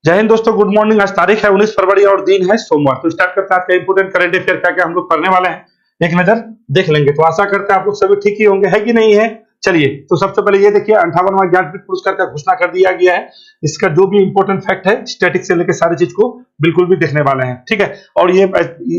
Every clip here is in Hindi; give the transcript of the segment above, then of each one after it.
जय हिंद दोस्तों, गुड मॉर्निंग। आज तारीख है 19 फरवरी और दिन है सोमवार। तो स्टार्ट करते हैं आज का इंपोर्टेंट करंट अफेयर क्या क्या हम लोग पढ़ने वाले हैं, एक नजर देख लेंगे। तो आशा करते हैं आप लोग सभी ठीक ही होंगे, है कि नहीं है। चलिए, तो सबसे पहले ये देखिए, 58वां ज्ञानपीठ पुरस्कार का घोषणा कर दिया गया है। इसका जो भी इंपॉर्टेंट फैक्ट है, स्टैटिक से लेकर सारी चीज को बिल्कुल भी देखने वाले हैं, ठीक है। और ये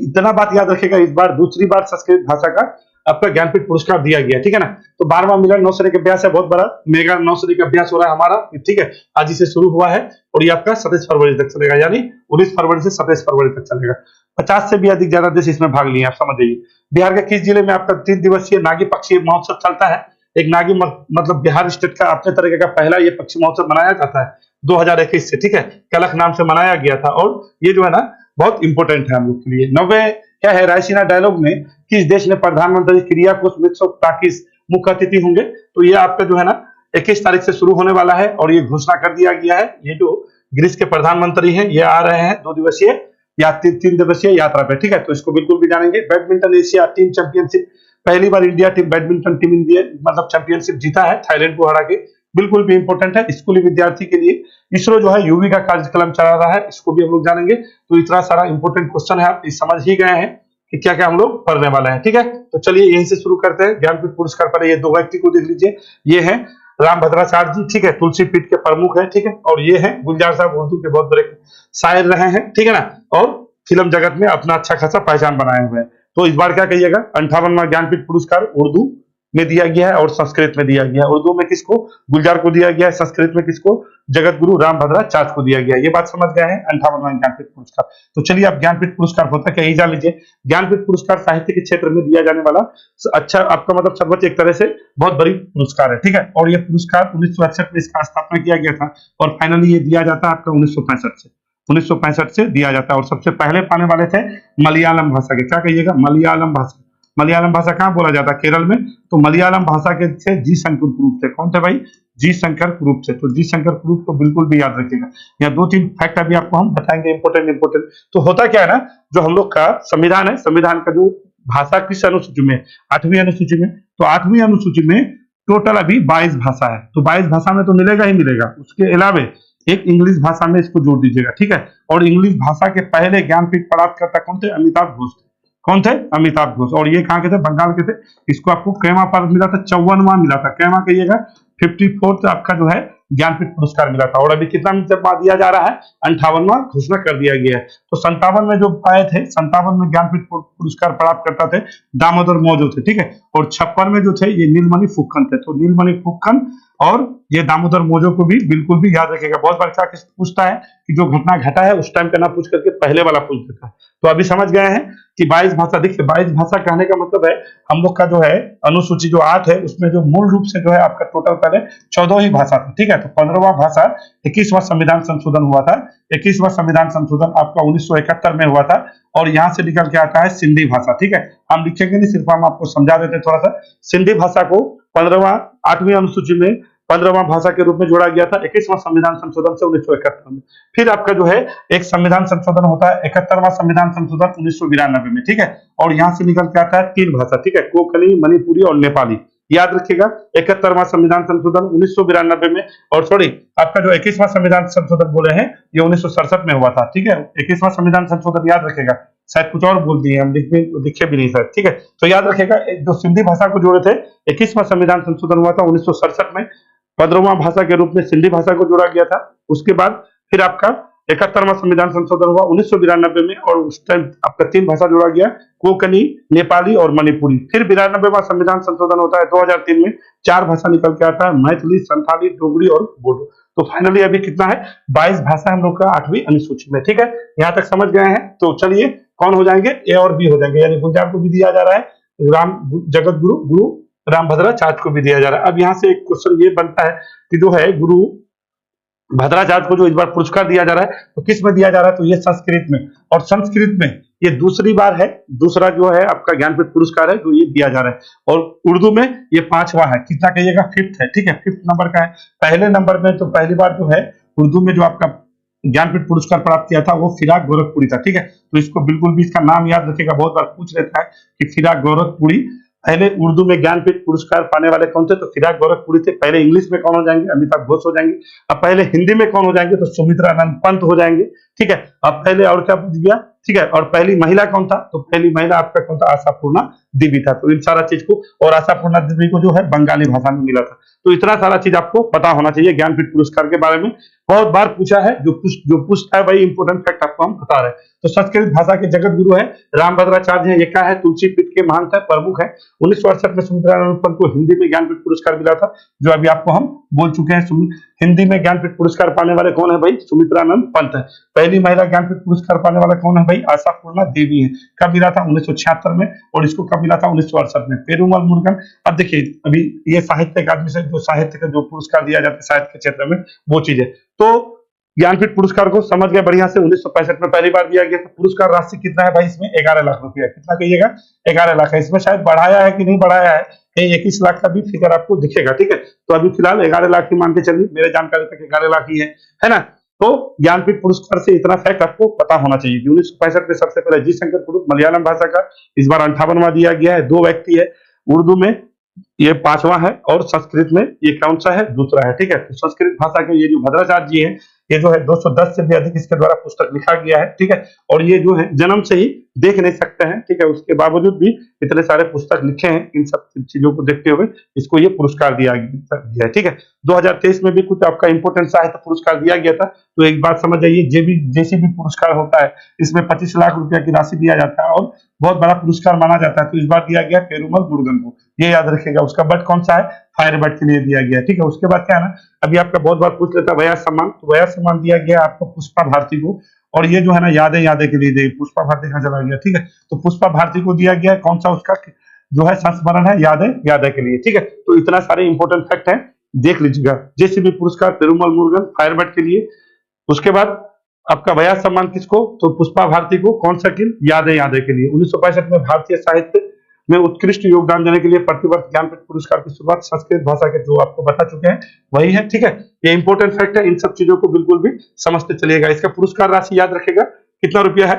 इतना बात याद रखेगा, इस बार दूसरी बार संस्कृत भाषा का आपका ज्ञानपीठ पुरस्कार दिया गया, ठीक है ना। तो 12वां मिलन नौसरी का अभ्यास है, बहुत बड़ा मेगा नौसरी का अभ्यास हो रहा है हमारा, ठीक है। आज इसे शुरू हुआ है और ये आपका 27 फरवरी तक चलेगा, यानी 19 फरवरी से 27 फरवरी तक चलेगा। 50 से भी अधिक ज्यादा देश इसमें भाग लिए, आप समझ जाइए। बिहार के किस जिले में आपका 3 दिवसीय नागी पक्षी महोत्सव चलता है। एक नागी मतलब बिहार स्टेट का अपने तरीके का पहला ये पक्षी महोत्सव मनाया जाता है 2021 से, ठीक है। कलख नाम से मनाया गया था और ये जो है ना बहुत इंपॉर्टेंट है हम लोग के लिए। 90 क्या है, रायसीना डायलॉग में किस देश ने प्रधानमंत्री क्रिया कोष मित्सोताकिस मुख्य अतिथि होंगे। तो ये आपका जो है ना 21 तारीख से शुरू होने वाला है और ये घोषणा कर दिया गया है। ये जो ग्रीस के प्रधानमंत्री हैं ये आ रहे हैं 2 दिवसीय या 3 दिवसीय यात्रा पे, ठीक है। तो इसको बिल्कुल भी जानेंगे। बैडमिंटन एशिया टीम चैंपियनशिप, पहली बार India team badminton team India मतलब चैंपियनशिप जीता है थाईलैंड को हरा के, बिल्कुल भी इंपॉर्टेंट है स्कूली विद्यार्थी के लिए। इसरो जो है यूवी का कार्यक्रम चला रहा है, इसको भी हम लोग जानेंगे। तो इतना सारा इंपॉर्टेंट क्वेश्चन है, आप समझ ही गए हैं कि क्या क्या हम लोग पढ़ने वाले हैं, ठीक है। तो चलिए यहीं से शुरू करते हैं। ज्ञानपीठ पुरस्कार पर ये 2 व्यक्ति को देख लीजिए, ये है रामभद्राचार्य जी, ठीक है, तुलसी पीठ के प्रमुख है, ठीक है। और ये है गुलजार साहब, उर्दू के बहुत बड़े शायर रहे हैं, ठीक है ना। और फिल्म जगत में अपना अच्छा खासा पहचान बनाए हुए हैं। तो इस बार क्या कहिएगा, 58वां ज्ञानपीठ पुरस्कार उर्दू में दिया गया है और संस्कृत में दिया गया है। उर्दू में किसको, गुलजार को दिया गया है। संस्कृत में किसको, जगत गुरु रामभद्राचार्य को दिया गया है। ये बात समझ गए हैं, 58वां ज्ञानपीठ पुरस्कार। तो चलिए आप ज्ञानपीठ पुरस्कार होता क्या, यही जान लीजिए। ज्ञानपीठ पुरस्कार साहित्य के क्षेत्र में दिया जाने वाला अच्छा आपका मतलब सर्वोच्च एक तरह से बहुत बड़ी पुरस्कार है, ठीक है। और ये पुरस्कार 1961 में इसका स्थापना किया गया था और फाइनली ये दिया जाता है आपका 1965 से दिया जाता है। और सबसे पहले पाने वाले थे मलयालम भाषा के, क्या कहिएगा, मलयालम भाषा। मलयालम भाषा कहाँ बोला जाता है, केरल में। तो मलयालम भाषा के थे जी शंकर कुरूप थे। कौन थे भाई, जी शंकर कुरूप थे। तो जी शंकर कुरूप को बिल्कुल भी याद रखिएगा। यहाँ 2-3 फैक्ट अभी आपको हम बताएंगे, इंपोर्टेंट। तो होता क्या है ना, जो हम लोग का संविधान है, संविधान का जो भाषा किस अनुसूची में, 8वीं अनुसूची में। तो 8वीं अनुसूची में टोटल अभी 22 भाषा है। तो 22 भाषा में तो मिलेगा ही मिलेगा, उसके अलावे एक इंग्लिश भाषा में इसको जोड़ दीजिएगा, ठीक है। और इंग्लिश भाषा के पहले ज्ञानपीठ प्राप्तकर्ता कौन थे, अमिताभ घोष थे। कौन थे, अमिताभ घोष। और ये कहाँ के थे, बंगाल के थे। इसको आपको कैमा पर मिला था, 54वां मिला था। कैमा कहिएगा, 54th आपका जो है ज्ञानपीठ पुरस्कार मिला था। और अभी कितना दिया जा रहा है, 58वां घोषणा कर दिया गया है। तो 57 में जो पाए थे, 57 में ज्ञानपीठ पुरस्कार प्राप्त करता थे दामोदर मौजो थे, ठीक है। और 56 में जो थे ये नीलमणि फुक्कन थे। तो नीलमणि फुक्कन और ये दामोदर मौजो को भी बिल्कुल भी याद रखेगा। बहुत बार क्या पूछता है कि जो घटना घटा है उस टाइम का ना पूछ करके पहले वाला पूछ देता है। तो अभी समझ गए हैं कि 22 भाषा। देखिए 22 भाषा कहने का मतलब है हम लोग का जो है अनुसूची जो 8 है उसमें जो मूल रूप से जो है आपका टोटल पहले 14 ही भाषा था, ठीक है। तो 15वां भाषा 21वां संविधान संशोधन हुआ था। 21वां संविधान संशोधन आपका 1971 में हुआ था। और यहाँ से निकल के आता है सिंधी भाषा, ठीक है। हम लिखेंगे नहीं, सिर्फ हम आपको समझा देते थोड़ा सा। सिंधी भाषा को 8वीं अनुसूची में 15वां भाषा के रूप में जोड़ा गया था 21वां संविधान संशोधन से 1971 में। फिर आपका जो है एक संविधान संशोधन होता है 71वां संविधान संशोधन 1992 में, ठीक है। और यहाँ से निकल के आता है 3 भाषा, ठीक है, कोंकणी, मणिपुरी और नेपाली। याद रखिएगा, 71वां संविधान संशोधन 1992 में। और सॉरी, आपका जो 21वां संविधान संशोधन बोले हैं ये 1967 में हुआ था, ठीक है। 21वां संविधान संशोधन याद रखेगा, शायद कुछ और बोल दिए हम, लिखे भी नहीं शायद, ठीक है। तो याद रखेगा, जो सिंधी भाषा को जोड़े थे 21वां संविधान संशोधन हुआ था 1967 में। 15वां भाषा के रूप में सिंधी भाषा को जोड़ा गया था। उसके बाद फिर आपका 71वां संविधान संशोधन हुआ 1992 में और उस टाइम आपका 3 भाषा जोड़ा गया, कोंकणी, नेपाली और मणिपुरी। फिर 92वां संविधान संशोधन होता है 2003 में, 4 भाषा निकल के आता है, मैथिली, संथाली, डोगरी और बोडो। तो फाइनली अभी कितना है, 22 भाषा हम लोग का 8वीं अनुसूची में, ठीक है। यहाँ तक समझ गए हैं। तो चलिए कौन हो जाएंगे, ए और बी हो जाएंगे, यानी गुलजार को भी दिया जा रहा है, जगत गुरु रामभद्राचार्य को भी दिया जा रहा है। अब यहाँ से एक क्वेश्चन ये बनता है कि जो है गुरु भद्राचार्य को जो इस बार पुरस्कार दिया जा रहा है तो किस में दिया जा रहा है, तो ये संस्कृत में। और संस्कृत में ये दूसरी बार है, दूसरा जो है आपका ज्ञानपीठ पुरस्कार है जो ये दिया जा रहा है। और उर्दू में ये 5वां है, कितना कहिएगा, 5th है, ठीक है, 5th नंबर का है। पहले नंबर में तो पहली बार जो है उर्दू में जो आपका ज्ञानपीठ पुरस्कार प्राप्त किया था वो फिराक गोरखपुरी था, ठीक है। तो इसको बिल्कुल भी इसका नाम याद रखेगा, बहुत बार पूछ लेता है कि फिराक गोरखपुरी पहले उर्दू में ज्ञानपीठ पुरस्कार पाने वाले कौन थे? तो फिराक गोरखपुरी थे। पहले इंग्लिश में कौन हो जाएंगे? अमिताभ घोष हो जाएंगे। अब पहले हिंदी में कौन हो जाएंगे? तो सुमित्रानंद पंत हो जाएंगे। ठीक है, अब पहले और क्या पूछ गया? ठीक है, और पहली महिला कौन था? तो पहली महिला आपका कौन था? आशापूर्णा देवी था। तो इन सारा चीज को, और आशापूर्णा देवी को जो है बंगाली भाषा में मिला था। तो इतना सारा चीज आपको पता होना चाहिए ज्ञानपीठ पुरस्कार के बारे में। बहुत बार पूछा है, जो पूछता है वही इंपोर्टेंट फैक्ट आपको हम बता रहे हैं। तो संस्कृत भाषा के जगत गुरु है रामभद्राचार्य है। ये क्या है? तुलसी पीठ के महंत है, प्रमुख है। 1968 में सुमित्रानंद पंत को हिंदी में ज्ञानपीठ पुरस्कार मिला था, जो अभी आपको हम बोल चुके हैं। हिंदी में ज्ञानपीठ पुरस्कार पाने वाले कौन है भाई? सुमित्रानंद पंत है। पहली महिला ज्ञानपीठ पुरस्कार पाने वाला कौन है भाई? आशापूर्णा देवी है। कब मिला था? 1976 में। और इसको कब मिला था? 1968 में। पेरुमल मुरुगन। अब देखिए, अभी ये साहित्य अकादमी से जो साहित्य का जो पुरस्कार दिया जाता है साहित्य के क्षेत्र में, वो चीज है। तो ज्ञानपीठ पुरस्कार को समझ गए बढ़िया से। 1965 में पहली बार दिया गया था। पुरस्कार राशि कितना है भाई? इसमें 11 लाख रुपया। कितना कहिएगा? 11 लाख है। इसमें शायद बढ़ाया है कि नहीं बढ़ाया है, 21 लाख का भी फिगर आपको दिखेगा। ठीक है, तो अभी फिलहाल 11 लाख ही मान के चलिए, मेरे जानकारी तक 11 लाख ही है ना। तो ज्ञानपीठ पुरस्कार से इतना फैक्ट आपको पता होना चाहिए कि 1965 में सबसे पहले जी शंकर कुरुप मलयालम भाषा का, इस बार 58वां दिया गया है। 2 व्यक्ति है। उर्दू में ये 5वां है, और संस्कृत में ये कौन सा है? दूसरा है। ठीक है, तो संस्कृत भाषा के ये जो भद्राचार्य जी है, ये जो है 210 से भी अधिक इसके द्वारा पुस्तक लिखा गया है। ठीक है, और ये जो है जन्म से ही देख नहीं सकते हैं। ठीक है, उसके बावजूद भी इतने सारे पुस्तक लिखे हैं। इन सब चीजों को देखते हुए इसको ये पुरस्कार दिया गया है। ठीक है, 2023 में भी कुछ आपका इंपोर्टेंट साहित्य पुरस्कार दिया गया था। तो एक बात समझ जाइए, जैसे भी पुरस्कार होता है इसमें 25 लाख रुपया की राशि दिया जाता है, और बहुत बड़ा पुरस्कार माना जाता है। तो इस बार दिया गया पेरुमल मुरुगन को, ये याद रखिएगा। उसका बट कौन सा है? फायर बट के लिए दिया गया। ठीक है, उसके बाद क्या है ना, अभी आपका बहुत बार पूछ लेता है वया सम्मान। तो वया सम्मान दिया गया आपको पुष्पा भारती को, और ये जो है ना यादें के लिए दी। पुष्पा भारती कहाँ चला गया? ठीक है, तो पुष्पा भारती को दिया गया कौन सा? उसका जो है संस्मरण है यादें के लिए। ठीक है, तो इतना सारे इंपोर्टेंट फैक्ट है, देख लीजिएगा। जैसे भी पुरस्कार पेरुमल मुरुगन फायर बट के लिए। उसके बाद आपका वया सम्मान किसको? तो पुष्पा भारती को। कौन सा किल? यादें के लिए। 1965 में भारतीय साहित्य में उत्कृष्ट योगदान देने के लिए प्रतिवर्ष ज्ञानपीठ पुरस्कार की शुरुआत संस्कृत भाषा के, जो आपको बता चुके हैं वही है। ठीक है, ये इंपोर्टेंट फैक्ट है। इन सब चीजों को बिल्कुल भी समझते चलिएगा। इसका पुरस्कार राशि याद रखेगा कितना रुपया है?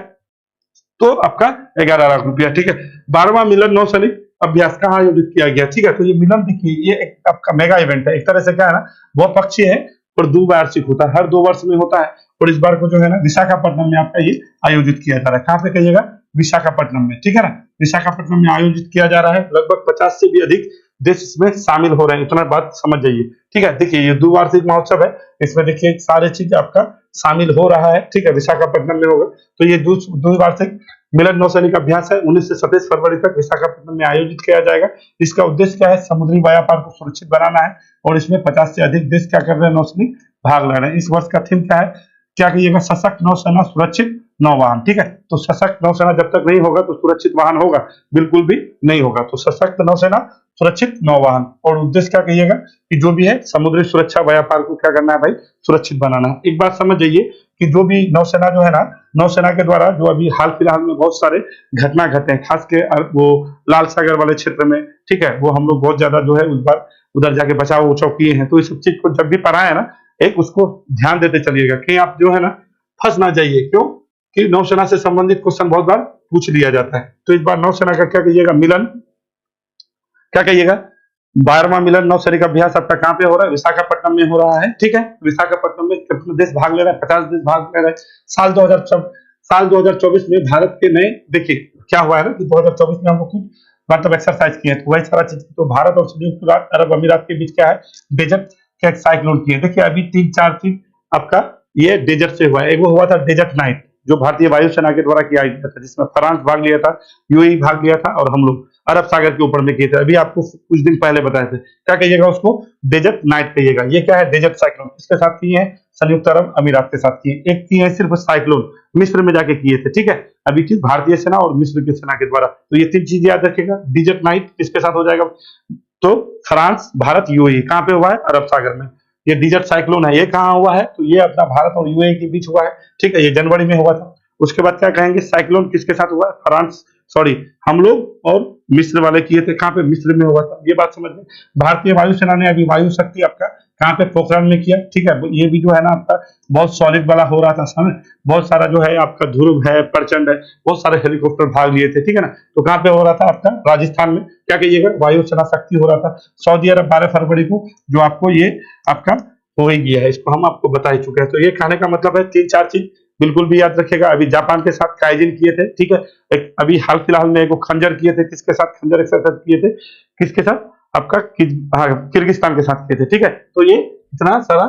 तो आपका 11 लाख रुपया। ठीक है, 12वां मिलन नौसैनिक अभ्यास कहाँ आयोजित किया गया? ठीक है, तो ये मिलन देखिए, ये एक आपका मेगा इवेंट है। एक तरह से क्या है ना, वह पक्षी है और 2 वार्षिक होता है, हर 2 वर्ष में होता है। और इस बार को जो है ना विशाखापट्टनम में आपका ये आयोजित किया जा रहा है। कहाँ पे कहिएगा? विशाखापट्टनम में। ठीक है ना, विशाखापट्टनम में आयोजित किया जा रहा है। लगभग 50 से भी अधिक देश इसमें शामिल हो रहे हैं। इतना बात समझ जाइए। ठीक है, देखिए ये 2 वार्षिक महोत्सव है। इसमें देखिए सारे चीज आपका शामिल हो रहा है। ठीक है, विशाखापट्टनम में होगा। तो ये 2 वार्षिक मिलन नौसैनिक अभ्यास है, 19 से 27 फरवरी तक विशाखापट्टनम में आयोजित किया जाएगा। इसका उद्देश्य क्या है? समुद्री व्यापार को सुरक्षित बनाना है, और इसमें 50 से अधिक देश क्या कर रहे हैं? नौसैनिक भाग ले रहे हैं। इस वर्ष का थीम क्या है? क्या कहिएगा? सशक्त नौसेना सुरक्षित नौवाहन। ठीक है, तो सशक्त नौसेना जब तक नहीं होगा तो सुरक्षित वाहन होगा? बिल्कुल भी नहीं होगा। तो सशक्त नौसेना सुरक्षित नौवाहन, और उद्देश्य क्या कहिएगा? कि जो भी है समुद्री सुरक्षा व्यापार को क्या करना है भाई? सुरक्षित बनाना है। एक बात समझ जाइए कि जो भी नौसेना जो है ना, नौसेना के द्वारा जो अभी हाल फिलहाल में बहुत सारे घटना घटे हैं, खास के वो लाल सागर वाले क्षेत्र में। ठीक है, वो हम लोग बहुत ज्यादा जो है उस बार उधर जाके बचाव उचाव किए हैं। तो इस सब चीज को जब भी पढ़ा है ना, एक उसको ध्यान देते चलिएगा कि आप जो है ना फंस ना जाइए। क्यों? कि नौसेना से संबंधित क्वेश्चन बहुत बार पूछ लिया जाता है। तो इस बार नौसेना का क्या कहिएगा? मिलन, क्या कहिएगा? 12वां मिलन नौसैनिक अभ्यास आपका कहाँ पे हो रहा है? विशाखापट्टनम में हो रहा है। ठीक है, विशाखापट्टनम में कितने देश भाग ले रहा है? 50 देश भाग ले रहे हैं। साल 2024 में भारत के नए, देखिए क्या हुआ है ना कि 2024 में हम लोग कुछ मतलब एक्सरसाइज किए हैं। तो वही सारा चीज, तो भारत और संयुक्त अरब अमीरात के बीच क्या है? डेजर्ट के साइक्लोन किए। देखिए अभी 3-4 चीज आपका ये डेजर्ट से हुआ है। एक वो हुआ था डेजर्ट नाइट, जो भारतीय वायुसेना के द्वारा किया गया था, जिसमें फ्रांस भाग लिया था, यूएई भाग लिया था, और हम लोग अरब सागर के ऊपर में किए थे। अभी आपको कुछ दिन पहले बताए थे। क्या कहिएगा उसको? डेजर्ट नाइट कहिएगा। ये क्या है? Desert cyclone. किसके साथ किए हैं? संयुक्त अरब अमीरात के साथ किए। एक किए हैं सिर्फ साइक्लोन, मिस्र में जाके किए थे। ठीक है, अभी की भारतीय सेना और मिस्र की सेना के द्वारा। तो ये 3 चीज याद रखिएगा। डेजर्ट नाइट किसके साथ हो जाएगा? तो फ्रांस, भारत, यूएई। कहाँ पे हुआ है? अरब सागर में। ये डेजर्ट साइक्लोन है, ये कहाँ हुआ है? तो ये अपना भारत और यूएई के बीच हुआ है। ठीक है, ये जनवरी में हुआ था। उसके बाद क्या कहेंगे? साइक्लोन किसके साथ हुआ है? फ्रांस, सॉरी, हम लोग और मिस्र वाले किए थे। कहाँ पे? मिस्र में हुआ था। ये बात समझ में। भारतीय वायुसेना ने अभी वायु शक्ति आपका कहाँ पे पोखरण में किया, ठीक है। ये भी जो है ना आपका बहुत सॉलिड वाला हो रहा था समय, बहुत सारा जो है आपका ध्रुव है, प्रचंड है, बहुत सारे हेलीकॉप्टर भाग लिए थे, ठीक है ना। तो कहाँ पे हो रहा था आपका राजस्थान में, क्या कहिएगा, वायुसेना शक्ति हो रहा था। सऊदी अरब 12 फरवरी को जो आपको ये आपका हो ही गया है, इसको हम आपको बता ही चुके हैं। तो ये कहने का मतलब है 3-4 चीज बिल्कुल भी याद रखिएगा। अभी जापान के साथ काइजिन किए थे, ठीक है। एक अभी हाल फिलहाल में एक खंजर किए थे, किसके साथ खंजर एक्सरसाइज किए थे, किसके साथ, आपका किर्गिस्तान के साथ किए थे, ठीक है। तो ये इतना सारा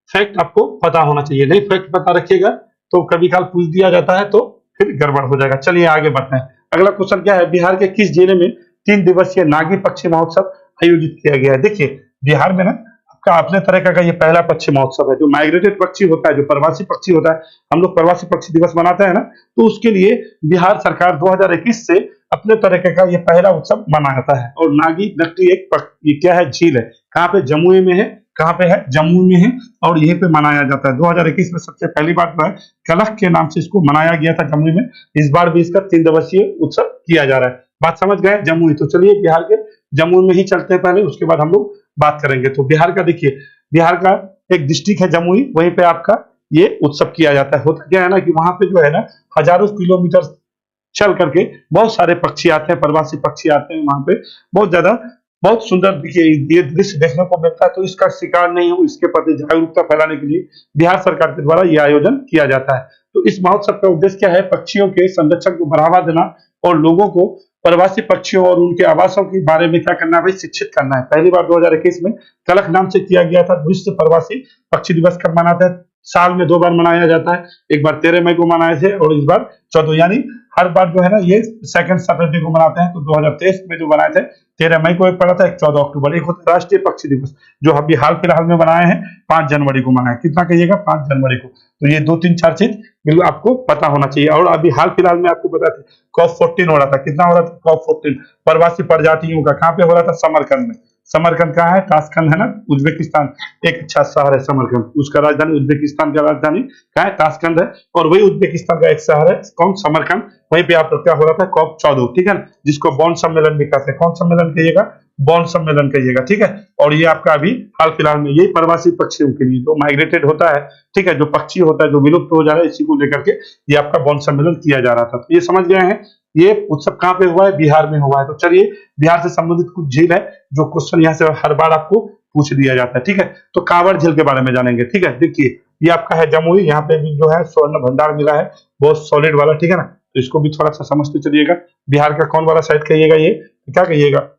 फैक्ट आपको पता होना चाहिए, नहीं फैक्ट पता रखिएगा तो कभी काल पूछ दिया जाता है तो फिर गड़बड़ हो जाएगा। चलिए आगे बढ़ते हैं। अगला क्वेश्चन क्या है, बिहार के किस जिले में 3 दिवसीय नागी पक्षी महोत्सव आयोजित किया गया है। देखिए बिहार में ना आपका अपने तरह का ये पहला पक्षी महोत्सव है। जो माइग्रेटेड पक्षी होता है, जो प्रवासी पक्षी होता है, हम लोग प्रवासी पक्षी दिवस मनाते हैं ना, तो उसके लिए बिहार सरकार 2021 से अपने तरीके का ये पहला उत्सव मनाता है। और नागी नकटी ये क्या है, झील है, कहाँ पे, जमुई में है, कहाँ पे है, जम्मू में है, और यहीं पे मनाया जाता है। 2021 में सबसे पहली बार जो है कलश के नाम से इसको मनाया गया था जमुई में। इस बार भी इसका 3 दिवसीय उत्सव किया जा रहा है। बात समझ गए, जमुई। तो चलिए बिहार के जमुई में ही चलते हैं पहले, उसके बाद हम लोग बात करेंगे। तो बिहार का देखिए, बिहार का एक डिस्ट्रिक्ट है जमुई, वहीं पे आपका ये उत्सव किया जाता है। होता क्या है ना कि वहां पे जो है ना हजारों किलोमीटर चल करके बहुत सारे पक्षी आते हैं, प्रवासी पक्षी आते हैं वहां पे, बहुत ज्यादा, बहुत सुंदर देखिए ये दृश्य देखने को मिलता है। तो इसका शिकार नहीं हो, इसके प्रति जागरूकता फैलाने के लिए बिहार सरकार के द्वारा ये आयोजन किया जाता है। तो इस महोत्सव का उद्देश्य क्या है, पक्षियों के संरक्षण को बढ़ावा देना और लोगों को प्रवासी पक्षियों और उनके आवासों के बारे में क्या करना है भाई, शिक्षित करना है। पहली बार 2021 में कलक नाम से किया गया था। विश्व प्रवासी पक्षी दिवस कब मनाते हैं, साल में 2 बार मनाया जाता है। एक बार 13 मई को मनाए थे और इस बार 14, यानी हर बार जो है ना ये सेकंड सैटरडे को मनाते हैं। तो 2023 में जो बनाए थे 13 मई को एक पड़ा था, एक 14 अक्टूबर। एक होता है राष्ट्रीय पक्षी दिवस जो अभी हाल फिलहाल में बनाए हैं, 5 जनवरी को मनाए। कितना कहिएगा, 5 जनवरी को। तो ये 2-3-4 चीज बिल्कुल आपको पता होना चाहिए। और अभी हाल फिलहाल में आपको पता था COP14 हो रहा था। कितना हो रहा था COP14, प्रवासी प्रजातियों का, कहाँ पे हो रहा था, समरकंद में। समरकंद कहाँ है, ताशकंद है ना, उज्बेकिस्तान। एक अच्छा शहर है समरकंद, उसका राजधानी, उज्बेकिस्तान का राजधानी कहाँ है, ताशकंद है। और वही उज्बेकिस्तान का एक शहर है कौन, समरकंद। वहीं पे आप क्या हो रहा था, COP14, ठीक है ना, जिसको बॉन सम्मेलन भी कहते हैं। कौन सम्मेलन कहिएगा, बॉन सम्मेलन कहिएगा, ठीक है। और ये आपका अभी हाल फिलहाल में ये प्रवासी पक्षियों के लिए जो माइग्रेटेड होता है, ठीक है, जो पक्षी होता है जो विलुप्त हो जा रहा है, इसी को लेकर के ये आपका बॉन सम्मेलन किया जा रहा था। तो ये समझ गए हैं, ये उत्सव कहाँ पे हुआ है, बिहार में हुआ है। तो चलिए बिहार से संबंधित कुछ झील है जो क्वेश्चन यहाँ से हर बार आपको पूछ दिया जाता है, ठीक है। तो कांवड़ झील के बारे में जानेंगे, ठीक है। देखिए ये आपका है जमुई, यहाँ पे भी जो है स्वर्ण भंडार मिला है, बहुत सॉलिड वाला, ठीक है ना। तो इसको भी थोड़ा सा समझते चलिएगा। बिहार का कौन वाला साइड कहिएगा, ये क्या कहिएगा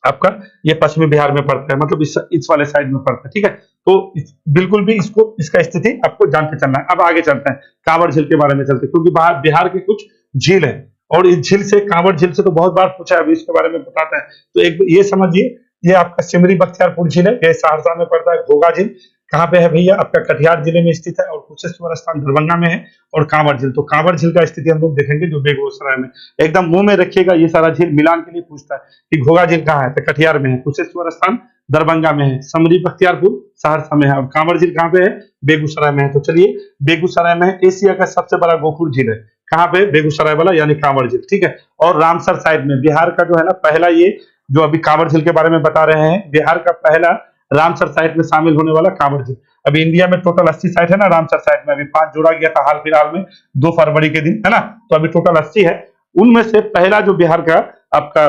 आपका, ये पश्चिमी बिहार में पड़ता है, मतलब इस वाले साइड में पड़ता है, ठीक है। तो बिल्कुल भी इसको, इसका स्थिति आपको जानते चलना है। अब आगे चलते हैं, कांवड़ झील के बारे में चलते हैं, क्योंकि बिहार के कुछ झील है और इस झील से, कांवड़ झील से तो बहुत बार पूछा है, अभी इसके बारे में बताते हैं। तो एक ये समझिए, ये आपका सिमरी बख्तियारपुर झील है, ये सहरसा में पड़ता है। घोघा झील कहाँ पे है भैया, आपका कटिहार जिले में स्थित है। और कुशेश्वर स्थान दरभंगा में है। और कांवड़ झील, तो कांवड़ झील का स्थिति हम लोग देखेंगे जो बेगूसराय में। एकदम मुंह में रखिएगा, ये सारा झील मिलान के लिए पूछता है कि घोघा झील कहाँ है, तो कटिहार में है। कुशेश्वर स्थान दरभंगा में है। समरी बख्तियारपुर सहरसा में है। और कांवड़ झील कहाँ पे है, बेगूसराय में है। तो चलिए बेगूसराय में एशिया का सबसे बड़ा गोकुल झील है, कहाँ पे, बेगूसराय वाला, यानी कांवड़ झील, ठीक है। और रामसर साइड में बिहार का जो है ना पहला, ये जो अभी कांवड़ झील के बारे में बता रहे हैं, बिहार का पहला रामसर साइट में शामिल होने वाला कांवड़ झील। अभी इंडिया में टोटल 80 साइट है ना रामसर साइट में, अभी 5 जोड़ा गया था हाल फिलहाल में 2 फरवरी के दिन, है ना। तो अभी टोटल 80 है। उनमें से पहला जो बिहार का आपका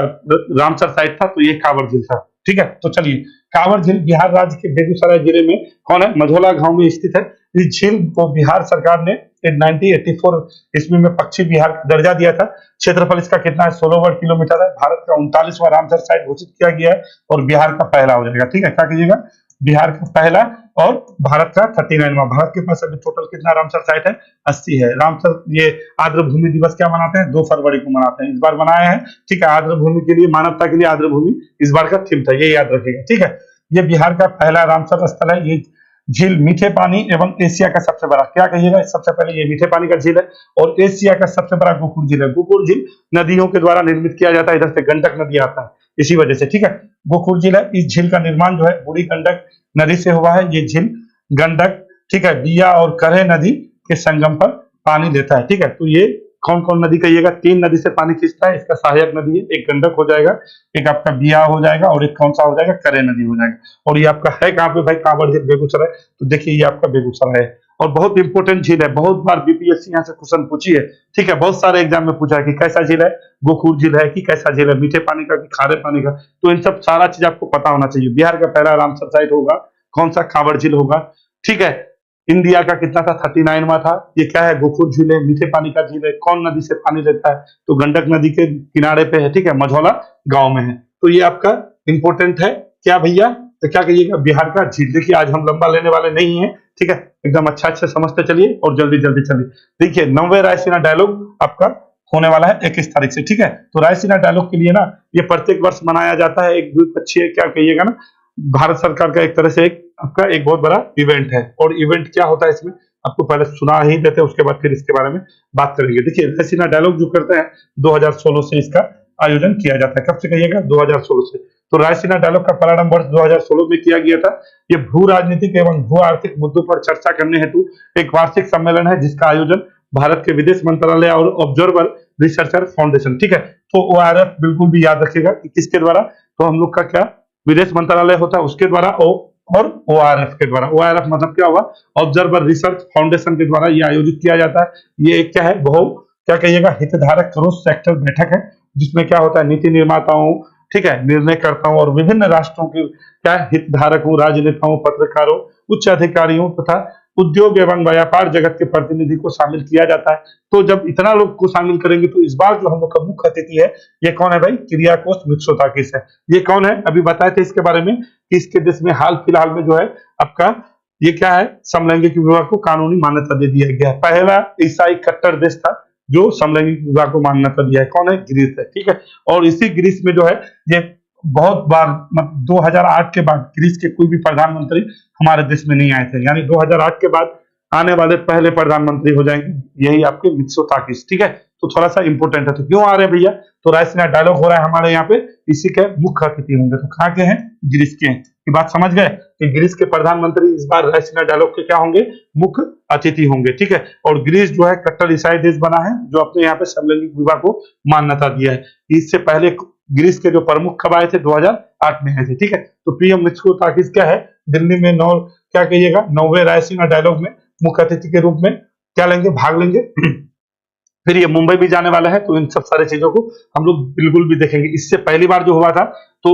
रामसर साइट था, तो ये कांवड़ झील था, ठीक है। तो चलिए कांवड़ झील बिहार राज्य के बेगूसराय जिले में कौन है, मझौला गांव में स्थित है। इस झील को बिहार सरकार ने 1984 ईस्वी में पक्षी बिहार का दर्जा दिया था। क्षेत्रफल इसका कितना है, 16 वर्ग किलोमीटर है। भारत का 39वां रामसर साइट घोषित किया गया है और बिहार का पहला हो जाएगा, ठीक है। क्या कीजिएगा, बिहार का पहला और भारत का 39वां। भारत के पास अभी टोटल कितना रामसर साइट है, 80 है। रामसर, ये आर्द्र भूमि दिवस क्या मनाते हैं, 2 फरवरी को मनाते हैं। इस बार मनाया है, ठीक है। आर्द्र भूमि के लिए, मानवता के लिए आर्द्र भूमि इस बार का थीम था, ये याद रखिएगा, ठीक है। ये बिहार का पहला रामसर स्थल है। ये झील मीठे पानी एवं एशिया का सबसे बड़ा, क्या कहिएगा, सबसे पहले ये मीठे पानी का झील है और एशिया का सबसे बड़ा गोकुल झील है। गोकुल झील नदियों के द्वारा निर्मित किया जाता है, इधर से गंडक नदी आता है इसी वजह से, ठीक है। गोकुल झील है। इस झील का निर्माण जो है बूढ़ी गंडक नदी से हुआ है। ये झील गंडक, ठीक है, बिया और करह नदी के संगम पर पानी लेता है, ठीक है। तो ये कौन कौन नदी कहिएगा? 3 नदी से पानी खींचता है, इसका सहायक नदी है, एक गंडक हो जाएगा, एक आपका बियाह हो जाएगा और एक कौन सा हो जाएगा? करेह नदी हो जाएगा। और ये आपका है कहाँ पे भाई? कांवड़ झील बेगूसराय। तो देखिए ये आपका बेगूसराय है और बहुत इंपॉर्टेंट झील है, बहुत बार बीपीएससी यहाँ से क्वेश्चन पूछी है, ठीक है, बहुत सारे एग्जाम में पूछा है कि कैसा झील है, गोखूर झील है कि कैसा झील है, मीठे पानी का कि खारे पानी का। तो इन सब सारा चीज आपको पता होना चाहिए। बिहार का पहला रामसर साइट होगा, कौन सा? कांवड़ झील होगा, ठीक है। इंडिया का कितना था? 39वां था। ये क्या है? गोखूर झील है, मीठे पानी का झील है। कौन नदी से पानी लेता है? तो गंडक नदी के किनारे पे है, ठीक है, मझौला गांव में है। तो ये आपका इंपॉर्टेंट है क्या भैया? तो क्या कहिएगा? बिहार का झील। देखिए आज हम लंबा लेने वाले नहीं है, ठीक है, एकदम अच्छा अच्छा समझते चलिए और जल्दी जल्दी चलिए। देखिए 9वें रायसीना डायलॉग आपका होने वाला है 21 तारीख से, ठीक है। तो रायसीना डायलॉग के लिए ना ये प्रत्येक वर्ष मनाया जाता है, एक द्विपक्षीय क्या कहिएगा ना, भारत सरकार का एक तरह से एक आपका एक बहुत बड़ा इवेंट है। और इवेंट क्या होता है इसमें आपको पहले सुना ही देते हैं, उसके बाद फिर इसके बारे में बात करेंगे। देखिए रायसीना डायलॉग जो करते हैं 2016 से इसका आयोजन किया जाता है। कब से कहिएगा? 2016 से। तो रायसीना डायलॉग का प्रारंभ वर्ष 2016 में किया गया था। ये भू राजनीतिक एवं भू आर्थिक मुद्दों पर चर्चा करने हेतु एक वार्षिक सम्मेलन है जिसका आयोजन भारत के विदेश मंत्रालय और ऑब्जर्वर रिसर्चर फाउंडेशन, ठीक है। तो ORF बिल्कुल भी याद रखिएगा कि किसके द्वारा? तो हम लोग का क्या विदेश मंत्रालय होता है उसके द्वारा और ORF के द्वारा। ORF मतलब क्या हुआ? ऑब्जर्वर रिसर्च फाउंडेशन के द्वारा ये आयोजित किया जाता है। ये क्या है? बहु क्या कहिएगा? हितधारक क्रॉस सेक्टर बैठक है जिसमें क्या होता है? नीति निर्माताओं, ठीक है, निर्णयकर्ताओं और विभिन्न राष्ट्रों के क्या हितधारकों, राजनेताओं, पत्रकारों, उच्च अधिकारियों तथा उद्योग एवं व्यापार जगत के प्रतिनिधि को शामिल किया जाता है। तो जब इतना लोग को शामिल करेंगे तो इस बार जो हम लोग का मुख्य अतिथि है ये कौन है भाई? किरियाकोस मित्सोताकिस है। ये कौन है? अभी बताए थे इसके बारे में कि इसके देश में हाल फिलहाल में जो है आपका ये क्या है? समलैंगिक विवाह को कानूनी मान्यता दे दिया गया है। पहला ईसाई कट्टर देश था जो समलैंगिक विवाह को मान्यता दिया है। कौन है? ग्रीस है, ठीक है। और इसी ग्रीस में जो है ये बहुत बार 2008 के बाद ग्रीस के कोई भी प्रधानमंत्री हमारे देश में नहीं आए थे, यानी 2008 के बाद आने वाले पहले प्रधानमंत्री हो जाएंगे यही आपके मित्सोताकिस, ठीक है। तो थोड़ा सा इंपोर्टेंट है। तो क्यों आ रहे हैं भैया? तो रायसीना डायलॉग हो रहा है हमारे यहाँ पे, इसी के मुख्य अतिथि होंगे। तो कहाँ के हैं? ग्रीस के हैं। ये बात समझ गए कि ग्रीस के प्रधानमंत्री इस बार रायसीना डायलॉग के क्या होंगे? मुख्य अतिथि होंगे, ठीक है। और ग्रीस जो है कट्टर ईसाई देश बना है जो अपने यहाँ पे समलैंगिक विवाह को मान्यता दिया है। इससे पहले ग्रीस के जो प्रमुख कब आए थे? 2008 में आए थे, ठीक है। तो पीएम मित्सोताकिस क्या है? दिल्ली में क्या कहिएगा? 9वें रायसीना डायलॉग में मुख्य अतिथि के रूप में क्या लेंगे? भाग लेंगे। फिर ये मुंबई भी जाने वाला है। तो इन सब सारे चीजों को हम लोग बिल्कुल भी देखेंगे। इससे पहली बार जो हुआ था तो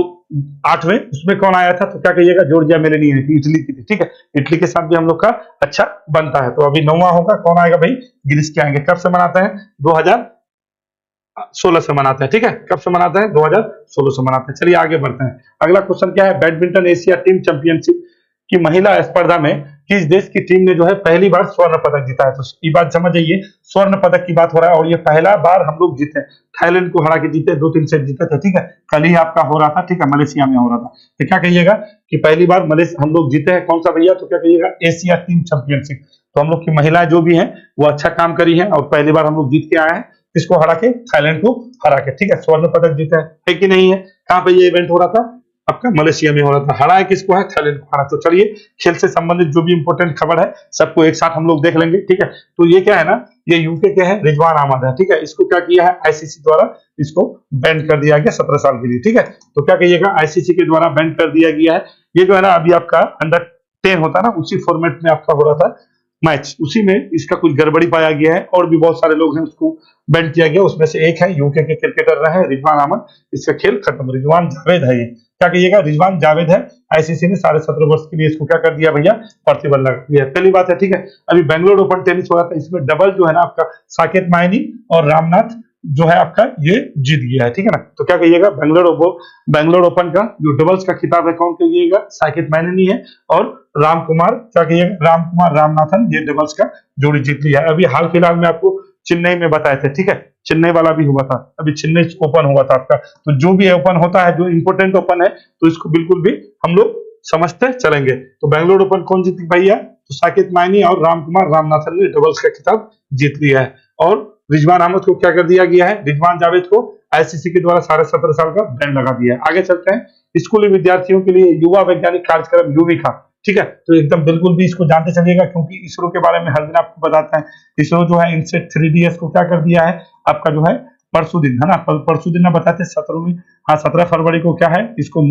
8वें उसमें कौन आया था? तो क्या कहिएगा? जॉर्जिया मेलोनी आई थी, इटली की थी, ठीक है। इटली के साथ भी हम लोग का अच्छा बनता है। तो अभी 9वां होगा, कौन आएगा भाई? ग्रीस के आएंगे। कब से मनाते हैं? 2016 से मनाते हैं, ठीक है। कब से मनाते हैं? 2016 से मनाते हैं। चलिए आगे बढ़ते हैं। अगला क्वेश्चन क्या है? बैडमिंटन एशिया टीम चैंपियनशिप की महिला स्पर्धा में किस देश की टीम ने जो है पहली बार स्वर्ण पदक जीता है? तो ये बात समझ जाइए, स्वर्ण पदक की बात हो रहा है और ये पहला बार हम लोग जीते। थाईलैंड को हरा के जीते, 2-3 सेट जीते थे, ठीक है। कल ही आपका हो रहा था, ठीक है, मलेशिया में हो रहा था। तो क्या कहिएगा कि पहली बार मलेशिया हम लोग जीते हैं? कौन सा भैया? तो क्या कहिएगा? Asia team championship. तो हम लोग की महिलाएं जो भी हैं वो अच्छा काम करी है और पहली बार हम लोग जीत के आए हैं। किसको हरा के? थाईलैंड को हरा के, ठीक है। स्वर्ण पदक जीता है कि नहीं है? कहाँ पे ये इवेंट हो रहा था? आपका मलेशिया में हो रहा था। हरा है किसको? है थाईलैंड को हरा। तो चलिए खेल से संबंधित जो भी इंपॉर्टेंट खबर है सबको एक साथ हम लोग देख लेंगे, ठीक है। तो ये क्या है ना, ये यूके के है, रिजवान अहमद है, ठीक है। इसको क्या किया है? आईसीसी द्वारा इसको बैन कर दिया गया 17 साल के लिए, ठीक है। तो क्या कहिएगा? आईसीसी के द्वारा बैन कर दिया गया है। ये जो है ना अभी आपका अंडर 10 होता है ना, उसी फॉर्मेट में आपका हो रहा था मैच, उसी में इसका कुछ गड़बड़ी पाया गया है और भी बहुत सारे लोग हैं उसको बैन किया गया। उसमें से एक है यूके के क्रिकेटर रहे रिजवान अहमद। इसका खेल खत्म। रिजवान जावेद है ये, क्या कहिएगा? रिजवान जावेद है। आईसीसी ने 17.5 वर्ष के लिए इसको क्या कर दिया भैया? प्रतिबंध लगा दिया। पहली बात है, ठीक है। अभी बेंगलोर ओपन टेनिस हो रहा था, इसमें डबल जो है ना आपका साकेत मायनी और रामनाथ जो है आपका ये जीत गया है, ठीक है ना। तो क्या कहिएगा? बेंगलोर ओपन का जो डबल्स का खिताब है कौन कहिएगा? साकेत मायनी है और राम कुमार, क्या कहिएगा? राम कुमार रामनाथन ये डबल्स का जोड़ी जीत लिया है। अभी हाल फिलहाल में आपको चेन्नई में बताए थे, ठीक है। चेन्नई वाला भी हुआ था, अभी चेन्नई ओपन हुआ था आपका। तो जो भी ओपन होता है, जो इंपोर्टेंट ओपन है, तो इसको बिल्कुल भी हम लोग समझते चलेंगे। तो बेंगलोर ओपन कौन जीत भैया? तो साकेत मायनी और राम कुमार रामनाथन ने डबल्स का खिताब जीत लिया है। और रिजवान अहमद को क्या कर दिया गया है? रिजवान जावेद को आईसीसी के द्वारा 17.5 साल का बैन लगा दिया है। आगे चलते हैं। स्कूली विद्यार्थियों के लिए युवा वैज्ञानिक कार्यक्रम युविका ठीक है। तो एकदम बिल्कुल भी इसको जानते चलिएगा, क्योंकि इसरो के बारे में हर दिन आपको बताते हैं। इसरो जो है इनसेट 3DS को क्या कर दिया है आपका जो है परसों दिन, है ना, परसों दिन ना बताते 17वीं, हाँ 17 फरवरी को क्या है इसको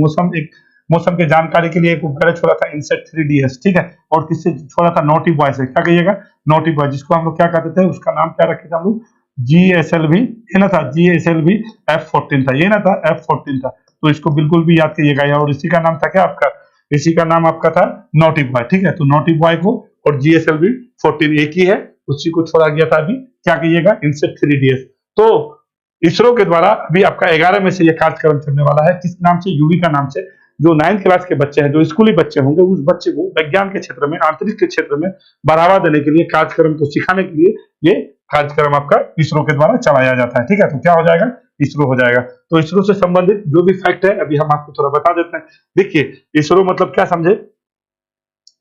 मौसम की जानकारी के लिए एक उपग्रह छोड़ा था इनसेट 3DS, ठीक है। और किससे छोड़ा था, नोटी बॉय से, क्या कहिएगा, नोटी बॉय, जिसको हम लोग क्या कहते थे, उसका नाम क्या रखे थे हम लोग, GSLV, ये ना था GSLV F14 था, ये ना था F14 था। तो इसको बिल्कुल भी याद करिएगा। और इसी का नाम था क्या आपका, इसी का नाम आपका था नोटी बॉय, ठीक है। तो नोटी बॉय को और GSLV 14 एक ही है, उसी को छोड़ा गया था अभी, क्या कहिएगा, इनसेट 3DS। तो इसरो के द्वारा अभी आपका 11 में से ये कार्यक्रम चलने वाला है, किस नाम से, यूवी का नाम से। जो 9th क्लास के बच्चे हैं, जो स्कूली बच्चे होंगे, उस बच्चे को विज्ञान के क्षेत्र में, अंतरिक्ष के क्षेत्र में बढ़ावा देने के लिए, कार्यक्रम को सिखाने के लिए ये कार्यक्रम आपका इसरो के द्वारा चलाया जाता है, ठीक है। तो क्या हो जाएगा, इसरो हो जाएगा। तो इसरो से संबंधित जो भी फैक्ट है अभी हम आपको थोड़ा बता देते हैं। देखिए इसरो मतलब क्या समझे,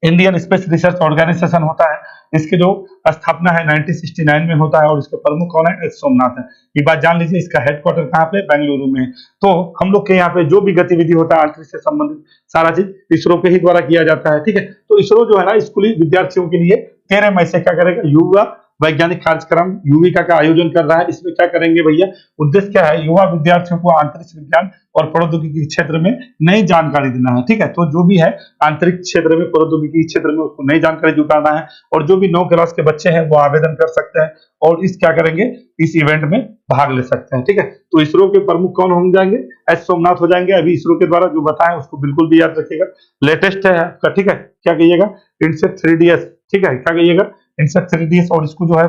इंडियन स्पेस रिसर्च ऑर्गेनाइजेशन होता है। इसकी जो स्थापना है 1969 में होता है, और इसके प्रमुख कौन है, एस सोमनाथ है। ये बात जान लीजिए, इसका हेडक्वार्टर कहाँ पे, बेंगलुरु में। तो हम लोग के यहाँ पे जो भी गतिविधि होता है अंतरिक्ष से संबंधित, सारा चीज इसरो के ही द्वारा किया जाता है, ठीक है। तो इसरो जो है ना स्कूली विद्यार्थियों के लिए 13 मई से क्या करेगा, युवा वैज्ञानिक कार्यक्रम युविका का आयोजन कर रहा है। इसमें क्या करेंगे भैया, उद्देश्य क्या है, युवा विद्यार्थियों को अंतरिक्ष विज्ञान और प्रौद्योगिकी क्षेत्र में नई जानकारी देना है, ठीक है। तो जो भी है अंतरिक्ष क्षेत्र में, प्रौद्योगिकी क्षेत्र में, उसको नई जानकारी जुटाना है। और जो भी 9 क्लास के बच्चे हैं वो आवेदन कर सकते हैं, और इस क्या करेंगे, इस इवेंट में भाग ले सकते हैं, ठीक है। तो इसरो के प्रमुख कौन हो जाएंगे, एस सोमनाथ हो जाएंगे। अभी इसरो के द्वारा जो बताया उसको बिल्कुल भी याद रखिएगा, लेटेस्ट है आपका, ठीक है। क्या कहिएगा, इनसेट 3DS, ठीक है, क्या कहिएगा, इनसेट 3DS। और इसको जो है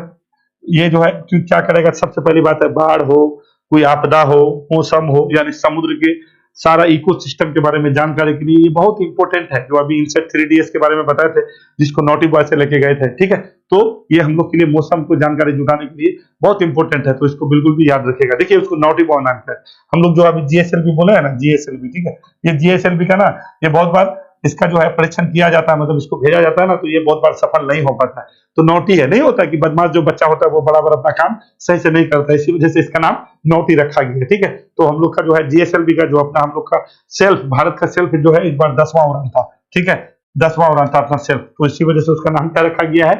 ये जो है क्या करेगा, सबसे पहली बात है, बाढ़ हो, कोई आपदा हो, मौसम हो, यानी समुद्र के सारा इकोसिस्टम के बारे में जानकारी के लिए ये बहुत इंपॉर्टेंट है, जो अभी इनसेट 3DS के बारे में बताए थे, जिसको नोटी बॉय से लेके गए थे, ठीक है। तो ये हम लोग के लिए मौसम को जानकारी जुटाने के लिए बहुत इंपॉर्टेंट है, तो इसको बिल्कुल भी याद रखिएगा। देखिए उसको नोटी बॉय नाम है। हम लोग जो अभी GSLV बोले है ना, GSLV, ठीक है, ये GSLV का ना, ये बहुत बार इसका जो है परीक्षण किया जाता है, मतलब इसको भेजा जाता है ना, तो ये बहुत बार सफल नहीं हो पाता है। तो नोटी है, नहीं होता कि बदमाश जो बच्चा होता है वो बराबर अपना काम सही से नहीं करता है, इसी वजह से इसका नाम नोटी रखा गया है, ठीक है। तो हम लोग का जो है GSLV का जो अपना हम लोग का सेल्फ, भारत का सेल्फ जो है इस बार 10वां उड़ान था, ठीक है, 10वां उड़ान था अपना सेल्फ। तो इसी वजह से उसका नाम क्या रखा गया है,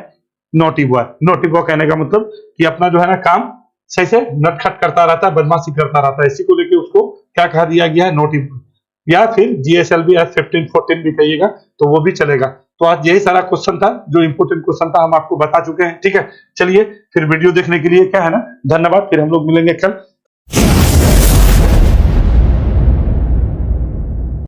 नोटी बॉय। नोटी बॉय कहने का मतलब कि अपना जो है ना काम सही से नटखट करता रहता है, बदमाशी करता रहता है, इसी को लेके उसको क्या कहा दिया गया है, नोटी बॉय। या फिर GSLV F15 14 भी कहिएगा तो वो भी चलेगा। तो आज यही सारा क्वेश्चन था, जो इंपोर्टेंट क्वेश्चन था हम आपको बता चुके हैं, ठीक है। चलिए फिर वीडियो देखने के लिए क्या है ना, धन्यवाद। फिर हम लोग मिलेंगे कल।